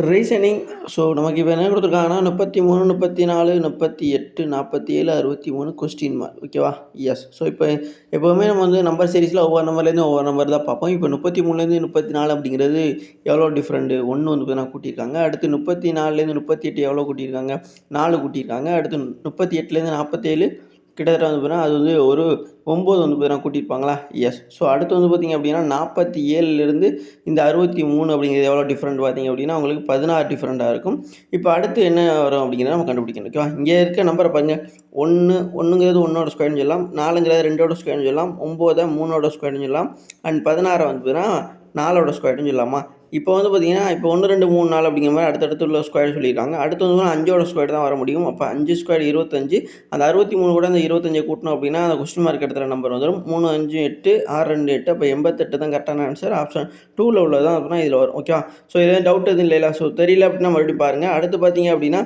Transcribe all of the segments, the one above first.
Reasoning. So நமக்கு இப்போ என்ன கொடுத்துருக்காங்கன்னா 33, 34, 38, 47, 63 கொஸ்டின் மார்க். ஓகேவா? எஸ். ஸோ இப்போ எப்போவுமே நம்ம வந்து நம்பர் சீரிஸில் ஒவ்வொரு நம்பர்லேருந்து ஒவ்வொரு நம்பர் தான் பார்ப்போம். இப்போ 33லேருந்து 34 அப்படிங்கிறது எவ்வளோ டிஃப்ரெண்ட்டு? 1 வந்து பார்த்தீங்கன்னா கூட்டியிருக்காங்க. அடுத்து 34லேருந்து 38 எவ்வளோ கூட்டியிருக்காங்க? 4 கூட்டியிருக்காங்க. அடுத்து 38லேருந்து 47 கிட்டத்தட்ட வந்து பார்த்தீங்கன்னா அது வந்து ஒரு 9 வந்து பார்த்தீங்கன்னா கூட்டியிருப்பாங்களா? எஸ். ஸோ அடுத்து வந்து பார்த்தீங்க அப்படின்னா 47லேருந்து இந்த 63 அப்படிங்கிறது எவ்வளோ டிஃப்ரெண்ட் பார்த்தீங்க அப்படின்னா உங்களுக்கு 16 டிஃப்ரெண்ட்டாக இருக்கும். இப்போ அடுத்து என்ன வரும் அப்படிங்கிறத நம்ம கண்டுபிடிக்கணும். ஓகேவா? இங்கே இருக்க நம்பரை பாருங்கள். 1ங்கிறது 1ஓட ஸ்கொயர்னு சொல்லலாம். 4ங்கிறது 2ஓட ஸ்கொயர்னு சொல்லலாம். 9 3ஓட ஸ்கொயர்னு சொல்லலாம். அண்ட் 16 வந்து பார்த்தீங்கன்னா 4ஓட ஸ்கொயர்னு சொல்லலாமா? இப்போ வந்து பார்த்தீங்கன்னா இப்போ 1 2 3 4 அப்படிங்கிற மாதிரி அடுத்தடுத்து உள்ள ஸ்கொயர் சொல்லியிருக்காங்க. அடுத்து வந்து 5ஓட ஸ்கொயர் தான் வர முடியும். அப்போ 5 ஸ்கொயர் 25. அந்த 63 கூட அந்த 25 கூட்டணும் அப்படின்னா அந்த கொஸ்டின் மார்க் இடத்துல நம்பர் வந்துடும். 3 5 8 6 2 8. அப்போ 88 தான் கரெக்டான ஆன்சர். ஆப்ஷன் 2ல் உள்ளதான் அப்படின்னா இதில் வரும். ஓகேவா? ஸோ இதில் டவுட் எதுவும் இல்லைல்ல. ஸோ தெரியல அப்படின்னா மறுபடியும் பாருங்கள். அடுத்து பார்த்தீங்க அப்படின்னா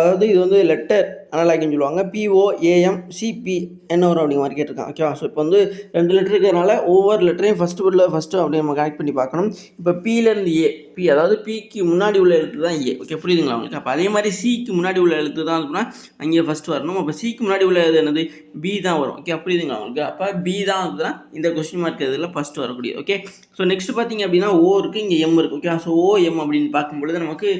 அதாவது இது வந்து லெட்டர் அனலாகின்னு சொல்லுவாங்க. POAMCP என்ன வரும் அப்படிங்கிற மாதிரி கேட்டிருக்காங்க. ஓகேவா? ஸோ இப்போ வந்து 2 லெட்டர் இருக்கிறதுனால ஒவ்வொரு லெட்டரையும் ஃபஸ்ட்டு அப்படி நம்ம கனெக்ட் பண்ணி பார்க்கணும். இப்போ Pலேருந்து பி அதாவது பிக்கு முன்னாடி உள்ள எழுத்து தான் ஏ. ஓகே, புரியுதுங்களா உங்களுக்கு? அப்போ அதே மாதிரி சிக்கு முன்னாடி உள்ள எழுத்து தான் அப்படின்னா அங்கே ஃபஸ்ட்டு வரணும். அப்போ சிக்கு முன்னாடி உள்ள எழுது என்னது? பி தான் வரும். ஓகே, புரியுதுங்களா உங்களுக்கு? அப்போ பி தான் அப்படின்னா இந்த கொஸ்டின் மார்க் இதில் ஃபஸ்ட்டு வரக்கூடியது. ஓகே, ஸோ நெக்ஸ்ட் பார்த்தீங்க அப்படின்னா ஓ இருக்குது, இங்கே எம் இருக்குது. ஓகே, ஸோ OM அப்படின்னு பார்க்கும்பொழுது நமக்கு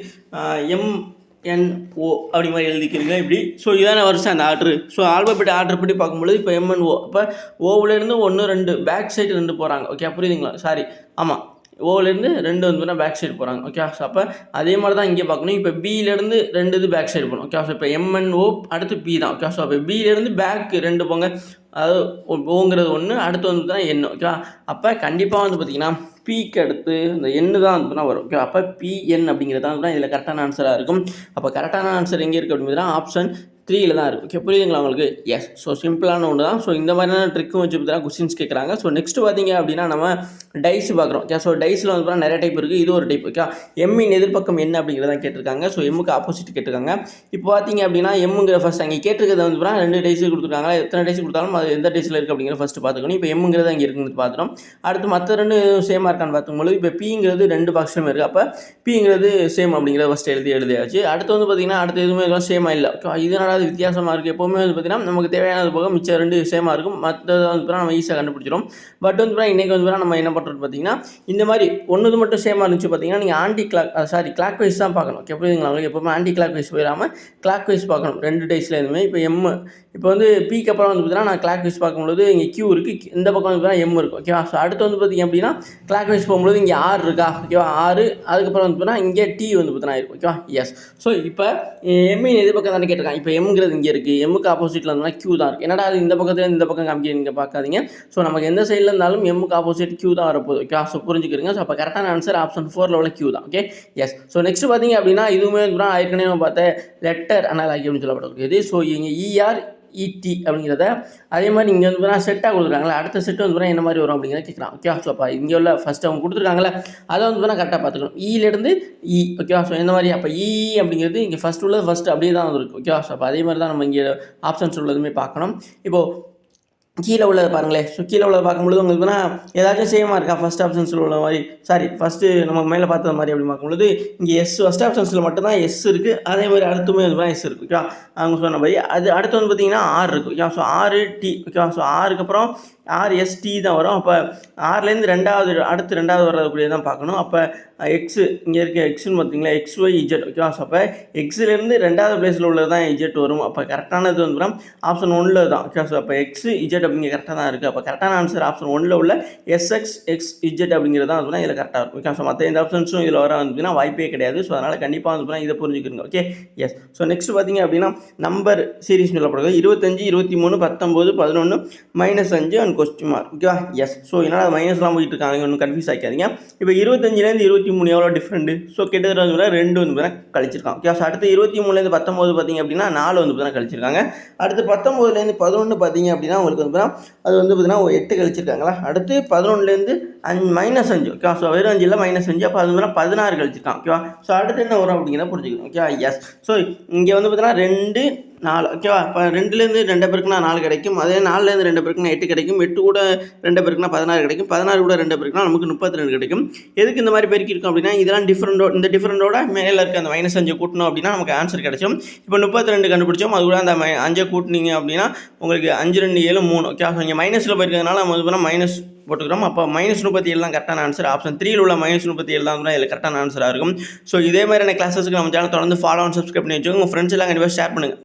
MNO அப்படி மாதிரி எழுதிக்கிறீங்க இப்படி. ஸோ இதான வருஷம் அந்த ஆர்டரு. ஸோ ஆல்பபெட் ஆர்டர் படி பார்க்கும்பொழுது இப்போ MNO. அப்போ ஓவிலேருந்து 1 2 பேக் சைடு 2 போகிறாங்க. ஓகே, புரியுதுங்களா? சாரி, ஆமாம், ஓவிலேருந்து 2 வந்து பேக் சைடு போகிறாங்க. ஓகே, ஸோ அப்போ அதே மாதிரி தான் இங்கே பார்க்கணும். இப்போ பியிலேருந்து 2 இது பேக் சைடு போகணும். ஓகே, ஸோ இப்போ MNO அடுத்து பி தான். ஓகே, ஸோ அப்போ பியிலேருந்து பேக் 2 போங்க. அதாவது ஓங்கிறது 1, அடுத்து வந்து தான் என். ஓகே, அப்போ கண்டிப்பாக வந்து பார்த்திங்கன்னா பிக்கு அடுத்து இந்த எண்ணு தான் வந்து வரும். ஓகே, அப்போ PN அப்படிங்கிறது தான் இதில் கரெக்டான ஆன்சராக இருக்கும். அப்போ கரெக்டான ஆன்சர் எங்கே இருக்குது அப்படின்னா ஆப்ஷன் 3ல் தான் இருக்குது. ஓகே, புரியுதுங்களா உங்களுக்கு? எஸ். ஸோ சிம்பிளான ஒன்று தான். ஸோ இந்த மாதிரியான ட்ரிக்கும் வச்சு பார்த்தா கொஸ்டின்ஸ் கேட்குறாங்க. ஸோ நெக்ஸ்ட் பார்த்தீங்க அப்படின்னா நம்ம டைஸ் பார்க்குறோம். ஓகே, ஸோ டைஸில் வந்து பார்த்தா நிறைய டைப் இருக்குது. இது ஒரு டைப். ஓகே, எம்மின் எதிர்பக்கம் என்ன அப்படிங்கிறத கேட்டிருக்காங்க. ஸோ எம்முக்கு ஆப்போசிட் கேட்டிருக்காங்க. இப்போ பார்த்தீங்க அப்படின்னா எம்முங்கிற ஃபஸ்ட் அங்கே கேட்டிருக்கிறது வந்து பார்த்தா 2 டைஸ் கொடுத்துருக்காங்க. எத்தனை டைஸ் கொடுத்தாலும் அது எந்த டைஸில் இருக்குது அப்படிங்கிற ஃபஸ்ட்டு பார்த்துக்கணும். இப்போ எம்முங்கிறது அங்கே இருக்குன்னு பார்த்துட்டோம். அடுத்து மற்ற 2 சேமாக இருக்கான்னு பார்க்கும்போது இப்போ பிங்கிறது 2 பாக்ஸ்லையும் இருக்குது. அப்போ பிங்கிறது சேம் அப்படிங்கிறத ஃபஸ்ட்டு எழுதியாச்சு. அடுத்து வந்து பார்த்திங்கன்னா அடுத்து எதுவுமே எதுவும் சேமாக இல்லை. ஓகே, இதனால் அது வித்தியாசமாக இருக்குது. எப்போவுமே வந்து பார்த்திங்கன்னா நமக்கு தேவையானது போக மிச்சம் 2 சேமாக இருக்கும். மற்றதை வந்து நம்ம ஈஸியாக கண்டுபிடிச்சிடும். பட் வந்து இன்றைக்கி வந்து நம்ம என்ன பண்ணுறது பார்த்திங்கன்னா இந்த மாதிரி ஒன்று மட்டும் சேமாக இருந்துச்சு பார்த்திங்கன்னா நீங்கள் கிளாக் வைஸ் தான் பார்க்கணும். ஓகே, புரியுதுங்களா உங்களுக்கு? எப்போவுமே ஆன்டி கிளாக் வைஸ் போயிடாமல் கிளாக் வைஸ் பார்க்கணும் 2 டைஸில் எதுவுமே. இப்போ இப்போ வந்து பிக்கு அப்புறம் வந்து பார்த்திங்கன்னா நான் கிளாக் வைஸ் பார்க்கும்போது இங்கே Q இருக்குது, இந்த பக்கம் வந்து பார்த்தீங்கன்னா M இருக்குது. ஓகேவா? ஸோ அடுத்து வந்து பார்த்திங்க அப்படின்னா கிளாக் வைஸ் போகும்போது இங்கே R இருக்கா? ஓகேவா? 6, அதுக்கப்புறம் வந்து பார்த்தீங்கன்னா இங்கே T வந்து பார்த்தீங்கன்னா இருக்கும். ஓகேவா? எஸ். ஸோ இப்போ எம்மின் எதிர்பக்கம் தானே கேட்டிருக்காங்க. இப்போ எம்ங்கிறது இங்கே இருக்குது, எம்முக்கு ஆப்போசிட்டில் இருந்தால் Q தான் இருக்குது. என்னடா அது இந்த பக்கத்தில் இந்த பக்கம் காமிக்க நீங்கள் பார்க்காதீங்க. ஸோ நமக்கு எந்த சைடில் இருந்தாலும் எம்முக்கு ஆப்போசிட் Q தான் வரப்போகுது. Okay, so புரிஞ்சுக்கிறீங்க. ஸோ அப்போ கரெக்டான ஆன்சர் ஆப்ஷன் 4ல் உள்ள Q தான். Okay, yes. ஸோ நெக்ஸ்ட் பார்த்தீங்க அப்படின்னா இதுவுமே ஏற்கனவே நம்ம பார்த்த லெட்டர் அனலாகி அப்படின்னு சொல்லப்படக்கூடியது. ஸோ இங்கே ERET அப்படிங்கிறத அதே மாதிரி இங்கே வந்து செட்டாக கொடுத்துருக்காங்களா, அடுத்த செட்டு வந்து என்ன மாதிரி வரும் அப்படிங்கிறத கேட்குறான். ஓகே, ஸோ அப்போ இங்கே உள்ள ஃபஸ்ட்டு அவங்க கொடுத்துருக்காங்களே அதை வந்து கரெக்டாக பார்த்துக்கணும். ஈலேருந்து இ. ஓகே, ஸோ இந்த மாதிரி அப்போ இ அப்படிங்கிறது இங்கே ஃபஸ்ட் உள்ளது ஃபஸ்ட்டு அப்படியே தான் வந்துருக்கு. ஓகே, ஸோ அப்போ அதே மாதிரி தான் நம்ம இங்கே ஆப்ஷன்ஸ் உள்ளதுமே பார்க்கணும். இப்போது கீழே உள்ளதை பாருங்களேன். ஸோ கீழே உள்ளதை பார்க்கும்பொழுது உங்களுக்கு ஏதாச்சும் சேமாக இருக்கா ஃபஸ்ட் ஆப்ஷன்ஸில் உள்ள மாதிரி? ஃபஸ்ட்டு நம்ம மேலே பார்த்தது மாதிரி அப்படி பார்க்கும்பொழுது இங்கே ஃபஸ்ட் ஆப்ஷன்ஸில் மட்டும்தான் எஸ் இருக்குது. அதே மாதிரி அடுத்துமே வந்து எஸ் இருக்குது. ஓகே, அவங்க சொன்ன மாதிரி அது அடுத்து வந்து பார்த்திங்கன்னா R இருக்குது. Okay, so RT. Okay, so Rக்கு அப்புறம் RST தான் வரும். அப்போ Rலேருந்து அடுத்து ரெண்டாவது வரக்கூடியது தான் பார்க்கணும். அப்போ எக்ஸு இங்கே இருக்க எக்ஸுன்னு பார்த்தீங்களா, XYZ. ஓகே, ஸோ அப்போ எக்ஸுலேருந்து 2வது பிளேஸில் உள்ளது தான் இஜெட் வரும். அப்போ கரெக்டானது வந்து ஆப்ஷன் 1ல் தான். ஓகே, ஸோ அப்போ XZ அப்படிங்கிற கரெக்டாக தான் இருக்குது. அப்போ கரெக்டான ஆன்சர் ஆப்ஷன் 1ல் உள்ள SXXZ அப்படிங்கிறது தான் வந்து இதில் கரெக்டாக இருக்கும். ஓகே, ஸோ மற்ற எந்த ஆப்ஷன்ஸும் இதில் வர வந்துன்னா வாய்ப்பே கிடையாது. ஸோ அதனால் கண்டிப்பாக வந்து இதை புரிஞ்சுக்கிறீங்க. Okay, yes. ஸோ நெக்ஸ்ட் பார்த்தீங்க அப்படின்னா நம்பர் சீரிஸ் சொல்லப்படுறது 25, 23, 19, 11, -5 அண்ட் கொஸ்டின் மார்க். ஓகேவா? எஸ். ஸோ என்னடா மைனஸ்லாம் போயிட்டு இருக்காங்க, ஒன்றும் கன்ஃபியூஸ் ஆகிக்காதீங்க. இப்போ 25லேருந்து 23 எவ்வளோ டிஃப்ரெண்ட்டு? ஸோ கிட்டத்தட்ட வந்து 2 வந்து கழிச்சிருக்காங்க. ஓகே, ஸோ அடுத்து 23லேருந்து 19 பார்த்தீங்க அப்படின்னா 4 வந்து கழிச்சிருக்காங்க. அடுத்து 19லேருந்து 11 பார்த்தீங்க அப்படின்னா உங்களுக்கு வந்து அது வந்து பார்த்தீங்கன்னா 8 கழிச்சிருக்காங்களா. அடுத்து 11லேருந்து -5. ஓகே, ஸோ வெறும் 5 இல்லை -5. அப்போ அது வந்து 16 கழிச்சிருக்காங்க. ஓகேவா? ஸோ அடுத்து என்ன வரும் அப்படிங்கிறத புரிஞ்சுக்கணும். Okay, yes. ஸோ இங்கே வந்து பார்த்தீங்கன்னா 2 4 ஓகேவா? இப்போ 2லேருந்து 2 பெருக்குனா 4 கிடைக்கும். அதே 4லேருந்து 2 பெருக்குனா 8 கிடைக்கும். 8 கூட 2 பெருக்குனா 16 கிடைக்கும். 16 கூட 2 பெருக்குனா நமக்கு 32 கிடைக்கும். எதுக்கு இந்த மாதிரி பெருக்கியிருக்கோம் அப்படின்னா, இதெல்லாம் இந்த டிஃபரெண்டோட மேலே இருக்க அந்த -5 கூட்டணும் அப்படின்னா நமக்கு ஆன்சர் கிடைச்சிடும். இப்போ 32 கண்டுபிடிச்சோம். அது கூட அந்த 5 கூட்டினீங்க அப்படின்னா உங்களுக்கு 5 2 7 3 ஓகே. இங்கே மைனஸில் போயிருக்கிறதுனால நம்ம இது பண்ணால் மைனஸ் போட்டுக்கிறோம். அப்போ -37 தான் கரெக்டான ஆன்சர். ஆப்ஷன் 3ல் உள்ள -37 தான் இதில் கரெக்டான ஆன்சராக இருக்கும். ஸோ இதே மாதிரியான கிளாஸஸ்க்கு நம்ம சேனல் தொடர்ந்து ஃபாலோ அண்ட் சப்ஸ்கிரைப் பண்ணி வச்சுக்கோங்க. உங்கள் ஃப்ரெண்ட்ஸ் எல்லாம் கண்டிப்பாக ஷேர் பண்ணுங்கள்.